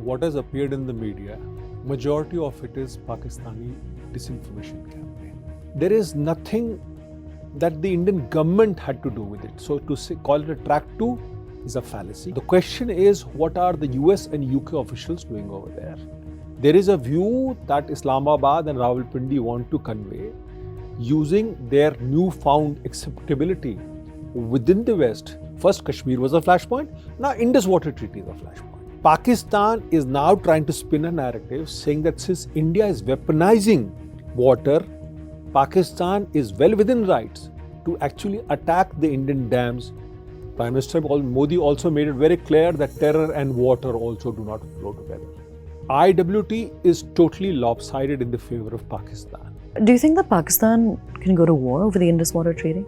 what has appeared in the media, majority of it is Pakistani disinformation campaign. There is nothing that the Indian government had to do with it. So to say, call it a track 2 is a fallacy. The question is, what are the US and UK officials doing over there? There is a view that Islamabad and Rawalpindi want to convey using their newfound acceptability within the West. First, Kashmir was a flashpoint. Now, Indus Water Treaty is a flashpoint. Pakistan is now trying to spin a narrative saying that since India is weaponizing water, Pakistan is well within rights to actually attack the Indian dams. Prime Minister Modi also made it very clear that terror and water also do not flow together. IWT is totally lopsided in the favor of Pakistan. Do you think that Pakistan can go to war over the Indus Water Treaty?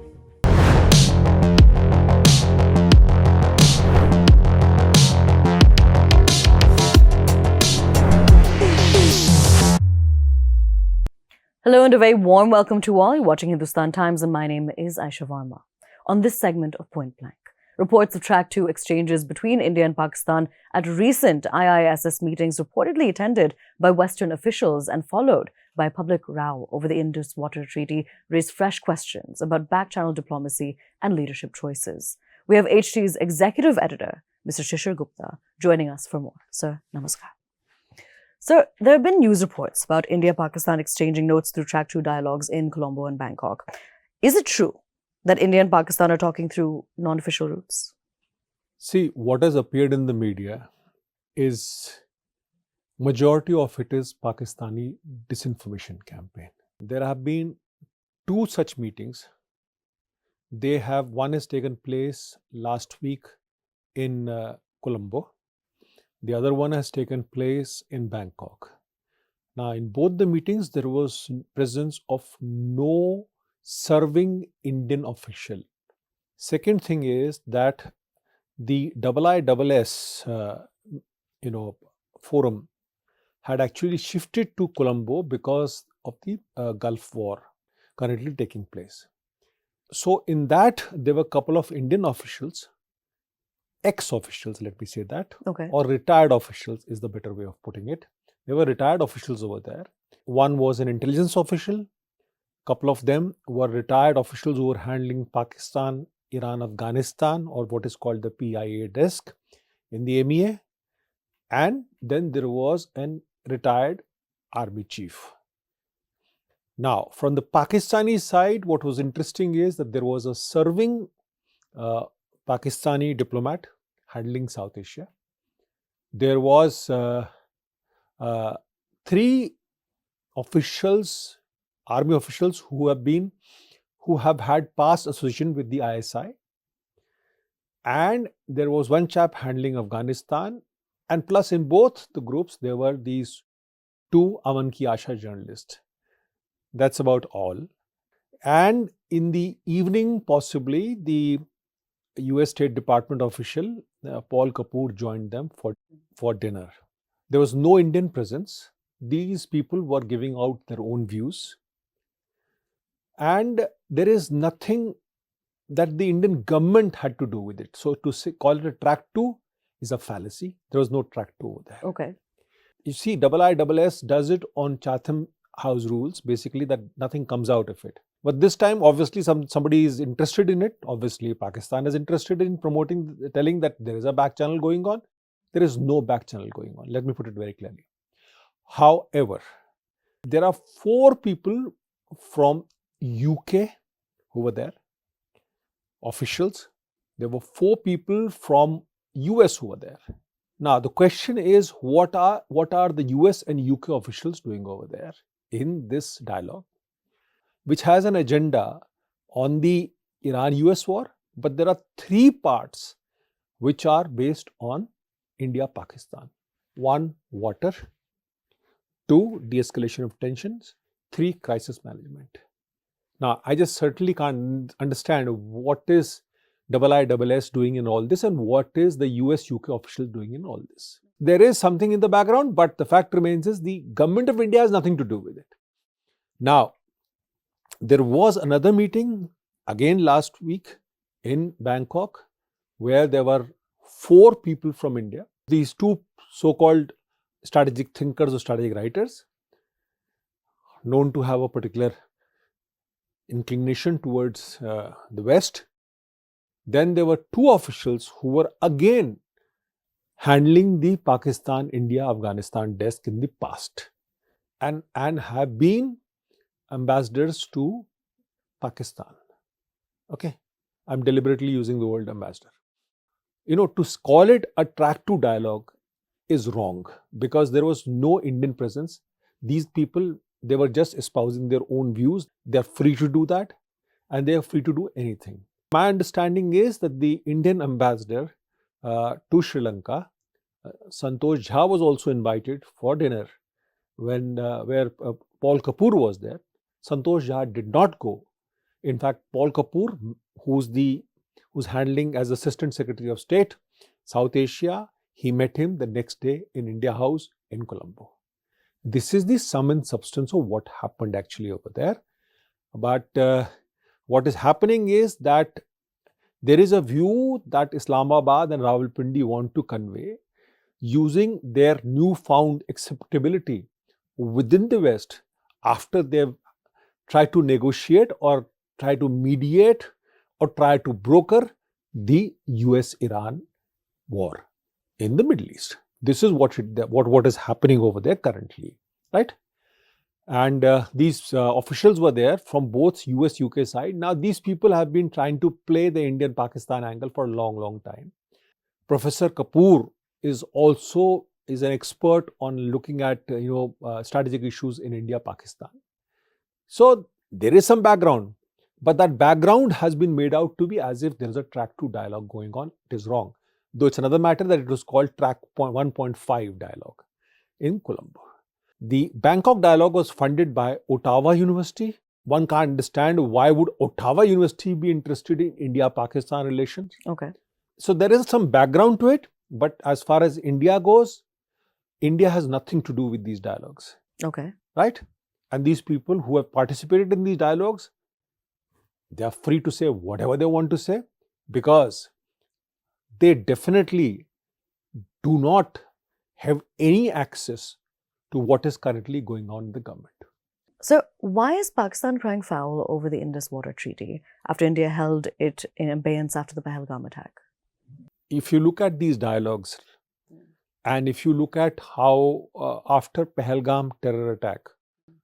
Hello and a very warm welcome to all. You're watching Hindustan Times and my name is Aayesha Varma. On this segment of Point Blank, reports of track 2 exchanges between India and Pakistan at recent IISS meetings reportedly attended by Western officials and followed by a public row over the Indus Water Treaty raised fresh questions about back-channel diplomacy and leadership choices. We have HT's executive editor, Mr. Shishir Gupta, joining us for more. Sir, namaskar. Sir, there have been news reports about India-Pakistan exchanging notes through track 2 dialogues in Colombo and Bangkok. Is it true that India and Pakistan are talking through non-official routes? See, what has appeared in the media is majority of it is Pakistani disinformation campaign. There have been 2 such meetings. One has taken place last week in Colombo. The other one has taken place in Bangkok. Now, in both the meetings, there was presence of no serving Indian official. Second thing is that the IISS, forum had actually shifted to Colombo because of the Gulf War currently taking place. So, in that, there were a couple of Indian officials, ex-officials, let me say that, or retired officials is the better way of putting it. There were retired officials over there. One was an intelligence official. Couple of them were retired officials who were handling Pakistan, Iran, Afghanistan, or what is called the PIA desk in the MEA. And then there was an retired army chief. Now, from the Pakistani side, what was interesting is that there was a serving Pakistani diplomat handling South Asia. There was 3 officials, army officials who have had past association with the ISI, and there was one chap handling Afghanistan, and plus in both the groups there were these 2 Aman Ki Aayesha journalists. That's about all. And in the evening, possibly the US State Department official Paul Kapoor joined them for dinner. There was no Indian presence. These people were giving out their own views. And there is nothing that the Indian government had to do with it. So to say, call it a track 2 is a fallacy. There was no track 2 over there. Okay. You see, IISS does it on Chatham House rules, basically that nothing comes out of it. But this time, obviously, somebody is interested in it. Obviously, Pakistan is interested in telling that there is a back channel going on. There is no back channel going on. Let me put it very clearly. However, there are 4 people from UK who were there, officials. There were 4 people from US who were there. Now, the question is, what are the US and UK officials doing over there in this dialogue, which has an agenda on the Iran-US war, but there are 3 parts which are based on India-Pakistan. 1, water. 2, de-escalation of tensions. 3, crisis management. Now, I just certainly can't understand what is IISS doing in all this and what is the US-UK official doing in all this. There is something in the background, but the fact remains is the government of India has nothing to do with it. Now, there was another meeting again last week in Bangkok where there were 4 people from India. These 2 so-called strategic thinkers or strategic writers, known to have a particular inclination towards the West. Then there were two officials who were again handling the Pakistan, India, Afghanistan desk in the past and have been ambassadors to Pakistan. Okay, I'm deliberately using the word ambassador. To call it a track to dialogue is wrong because there was no Indian presence. These people, they were just espousing their own views. They're free to do that and they are free to do anything. My understanding is that the Indian ambassador to Sri Lanka, Santosh Jha, was also invited for dinner where Paul Kapoor was there. Santosh Jha did not go. In fact, Paul Kapoor, who's handling as Assistant Secretary of State, South Asia, he met him the next day in India House in Colombo. This is the sum and substance of what happened actually over there. But what is happening is that there is a view that Islamabad and Rawalpindi want to convey using their newfound acceptability within the West after they've tried to negotiate or try to mediate or try to broker the US-Iran war in the Middle East. This is what is happening over there currently, right? And these officials were there from both US-UK side. Now, these people have been trying to play the Indian-Pakistan angle for a long, long time. Professor Kapoor is an expert on looking at strategic issues in India-Pakistan. So there is some background, but that background has been made out to be as if there is a track 2 dialogue going on. It is wrong. Though it's another matter that it was called track 1.5 dialogue in Colombo. The Bangkok dialogue was funded by Ottawa University. One can't understand why would Ottawa University be interested in India-Pakistan relations. Okay. So there is some background to it, but as far as India goes, India has nothing to do with these dialogues. Okay. Right? And these people who have participated in these dialogues, they are free to say whatever they want to say because they definitely do not have any access to what is currently going on in the government. So why is Pakistan crying foul over the Indus Water Treaty after India held it in abeyance after the Pahalgam attack? If you look at these dialogues and if you look at how after Pahalgam terror attack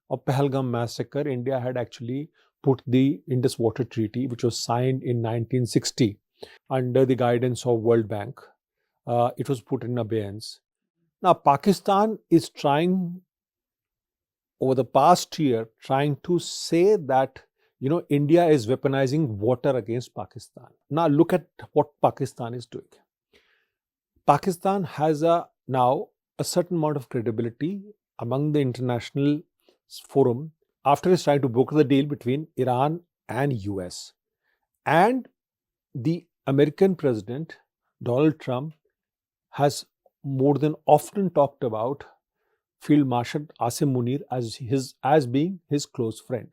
or Pahalgam massacre, India had actually put the Indus Water Treaty, which was signed in 1960 under the guidance of World Bank. It was put in abeyance. Now, Pakistan is trying, over the past year, trying to say that, India is weaponizing water against Pakistan. Now, look at what Pakistan is doing. Pakistan has now a certain amount of credibility among the international forum after it's trying to broker the deal between Iran and US. And the American president, Donald Trump, has more than often talked about Field Marshal Asim Munir as being his close friend.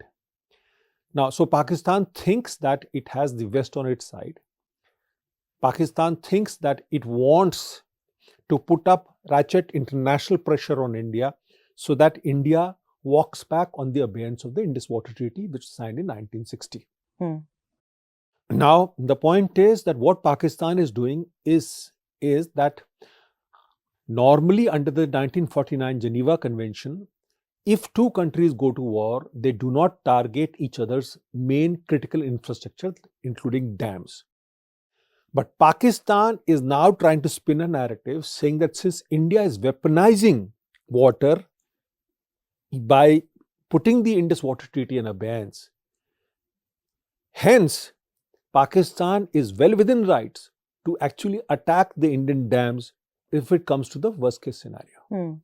Now, so Pakistan thinks that it has the West on its side. Pakistan thinks that it wants to put up ratchet international pressure on India so that India walks back on the abeyance of the Indus Water Treaty, which was signed in 1960. Now, the point is that what Pakistan is doing is that normally under the 1949 Geneva Convention, if two countries go to war, they do not target each other's main critical infrastructure, including dams. But Pakistan is now trying to spin a narrative saying that since India is weaponizing water by putting the Indus Water Treaty in abeyance, hence Pakistan is well within rights to actually attack the Indian dams if it comes to the worst case scenario.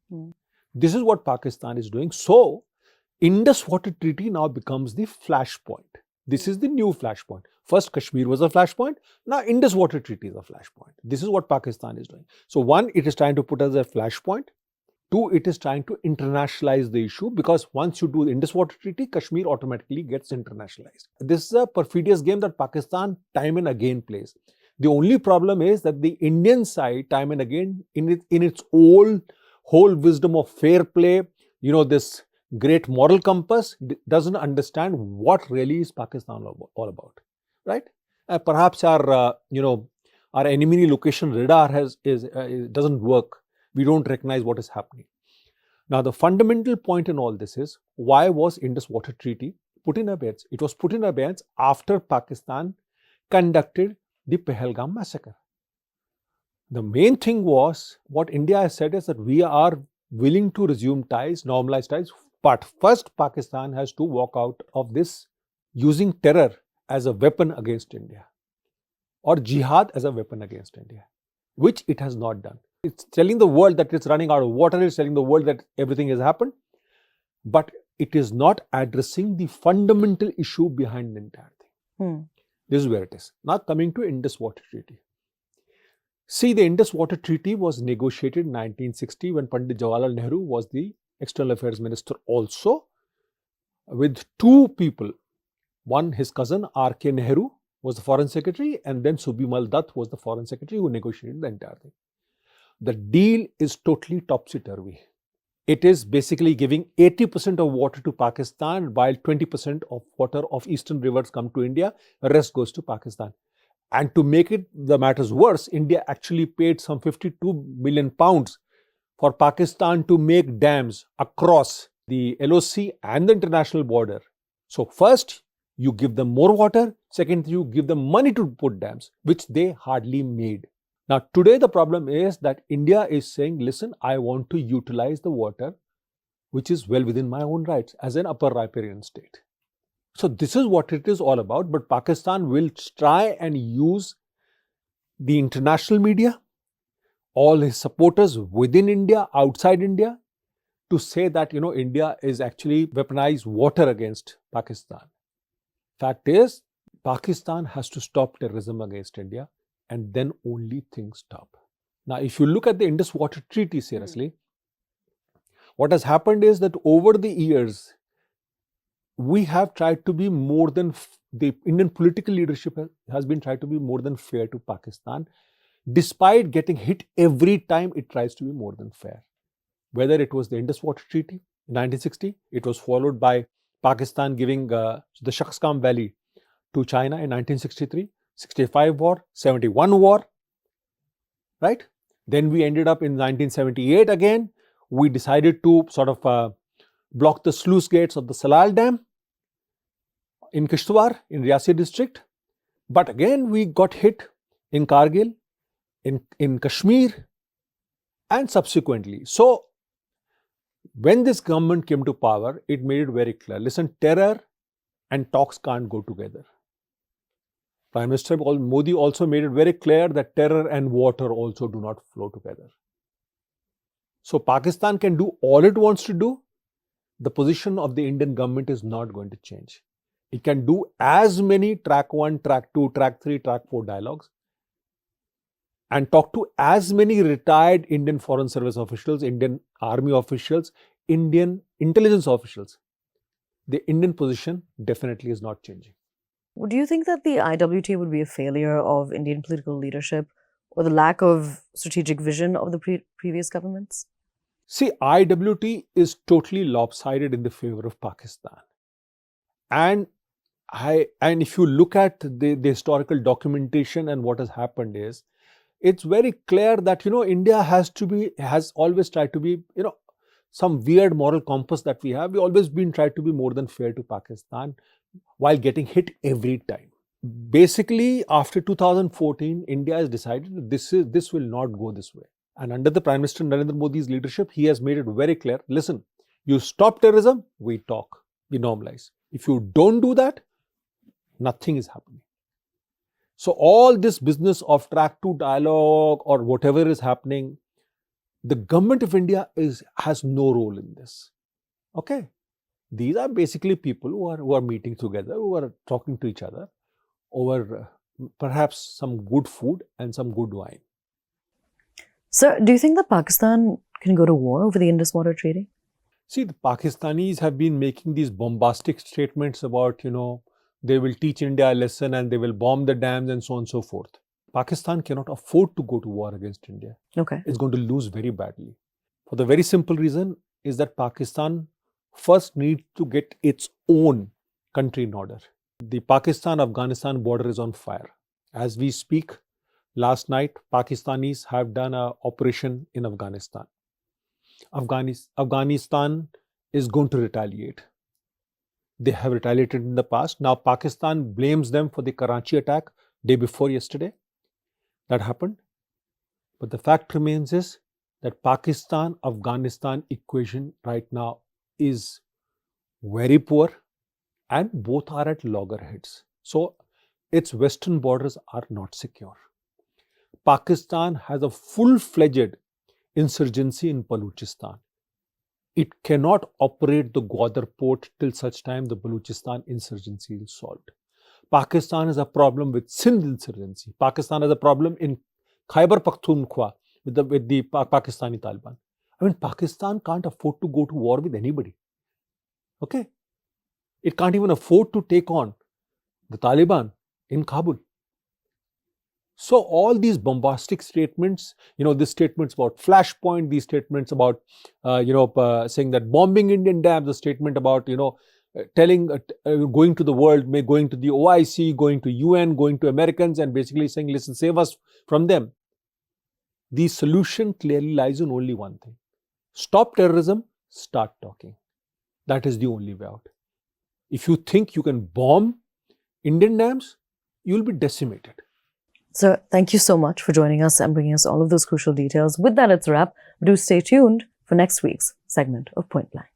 This is what Pakistan is doing. So, Indus Water Treaty now becomes the flashpoint. This is the new flashpoint. First, Kashmir was a flashpoint. Now, Indus Water Treaty is a flashpoint. This is what Pakistan is doing. So, one, it is trying to put us as a flashpoint. Two, it is trying to internationalize the issue because once you do the Indus Water Treaty, Kashmir automatically gets internationalized. This is a perfidious game that Pakistan time and again plays. The only problem is that the Indian side, time and again, in its old whole wisdom of fair play, this great moral compass, doesn't understand what really is Pakistan all about, right? Perhaps our enemy location radar doesn't work. We don't recognize what is happening. Now, the fundamental point in all this is, why was Indus Water Treaty put in abeyance? It was put in abeyance after Pakistan conducted the Pahalgam massacre. The main thing was, what India has said is that we are willing to resume ties, normalize ties, but first Pakistan has to walk out of this using terror as a weapon against India, or jihad as a weapon against India, which it has not done. It's telling the world that it's running out of water, it's telling the world that everything has happened, but it is not addressing the fundamental issue behind the entire thing. This is where it is. Now coming to Indus Water Treaty. See, the Indus Water Treaty was negotiated in 1960 when Pandit Jawaharlal Nehru was the External Affairs Minister also, with two people. One, his cousin R.K. Nehru was the Foreign Secretary, and then Subimal Dutt was the Foreign Secretary who negotiated the entire thing. The deal is totally topsy-turvy. It is basically giving 80% of water to Pakistan, while 20% of water of eastern rivers come to India, the rest goes to Pakistan. And to make the matters worse, India actually paid some 52 million pounds for Pakistan to make dams across the LOC and the international border. So first, you give them more water. Second, you give them money to put dams, which they hardly made. Now, today the problem is that India is saying, listen, I want to utilize the water, which is well within my own rights as an upper riparian state. So this is what it is all about. But Pakistan will try and use the international media, all his supporters within India, outside India, to say that, India is actually weaponized water against Pakistan. Fact is, Pakistan has to stop terrorism against India, and then only things stop. Now, if you look at the Indus Water Treaty seriously, what has happened is that over the years, we have tried to be more than, the Indian political leadership has been trying to be more than fair to Pakistan, despite getting hit every time it tries to be more than fair. Whether it was the Indus Water Treaty in 1960, it was followed by Pakistan giving the Shaksgam Valley to China in 1963, 65 war, 71 war, right? Then we ended up in 1978 again. We decided to sort of block the sluice gates of the Salal Dam in Kishtwar, in Riyasi district. But again, we got hit in Kargil, in Kashmir, and subsequently. So, when this government came to power, it made it very clear, listen, terror and talks can't go together. Prime Minister Modi also made it very clear that terror and water also do not flow together. So Pakistan can do all it wants to do. The position of the Indian government is not going to change. It can do as many track 1, track 2, track 3, track 4 dialogues and talk to as many retired Indian Foreign Service officials, Indian Army officials, Indian intelligence officials. The Indian position definitely is not changing. Do you think that the IWT would be a failure of Indian political leadership or the lack of strategic vision of the previous governments? See, IWT is totally lopsided in the favor of Pakistan. And if you look at the historical documentation and what has happened is, it's very clear that, India has always tried to be, some weird moral compass that we have. We've always been tried to be more than fair to Pakistan while getting hit every time. Basically, after 2014, India has decided that this will not go this way. And under the Prime Minister Narendra Modi's leadership, he has made it very clear, listen, you stop terrorism, we talk, we normalize. If you don't do that, nothing is happening. So all this business of track 2 dialogue or whatever is happening, the government of India has no role in this. Okay? These are basically people who are meeting together, who are talking to each other over perhaps some good food and some good wine. Sir, do you think that Pakistan can go to war over the Indus Water Treaty? See, the Pakistanis have been making these bombastic statements about, they will teach India a lesson and they will bomb the dams and so on and so forth. Pakistan cannot afford to go to war against India. Okay. It's going to lose very badly. For the very simple reason is that Pakistan first needs to get its own country in order. The Pakistan-Afghanistan border is on fire. As we speak, last night, Pakistanis have done an operation in Afghanistan. Afghanistan is going to retaliate. They have retaliated in the past. Now Pakistan blames them for the Karachi attack day before yesterday. That happened. But the fact remains is that Pakistan-Afghanistan equation right now is very poor and both are at loggerheads. So its western borders are not secure. Pakistan has a full-fledged insurgency in Balochistan. It cannot operate the Gwadar port till such time the Balochistan insurgency is solved. Pakistan has a problem with Sindh insurgency. Pakistan has a problem in Khyber Pakhtunkhwa with the Pakistani Taliban. I mean, Pakistan can't afford to go to war with anybody. Okay? It can't even afford to take on the Taliban in Kabul. So all these bombastic statements, these statements about flashpoint, these statements about, saying that bombing Indian dams, the statement about, telling, going to the world, going to the OIC, going to UN, going to Americans and basically saying, listen, save us from them. The solution clearly lies in only one thing. Stop terrorism, start talking. That is the only way out. If you think you can bomb Indian dams, you will be decimated. Sir, thank you so much for joining us and bringing us all of those crucial details. With that, it's a wrap. Do stay tuned for next week's segment of Point Blank.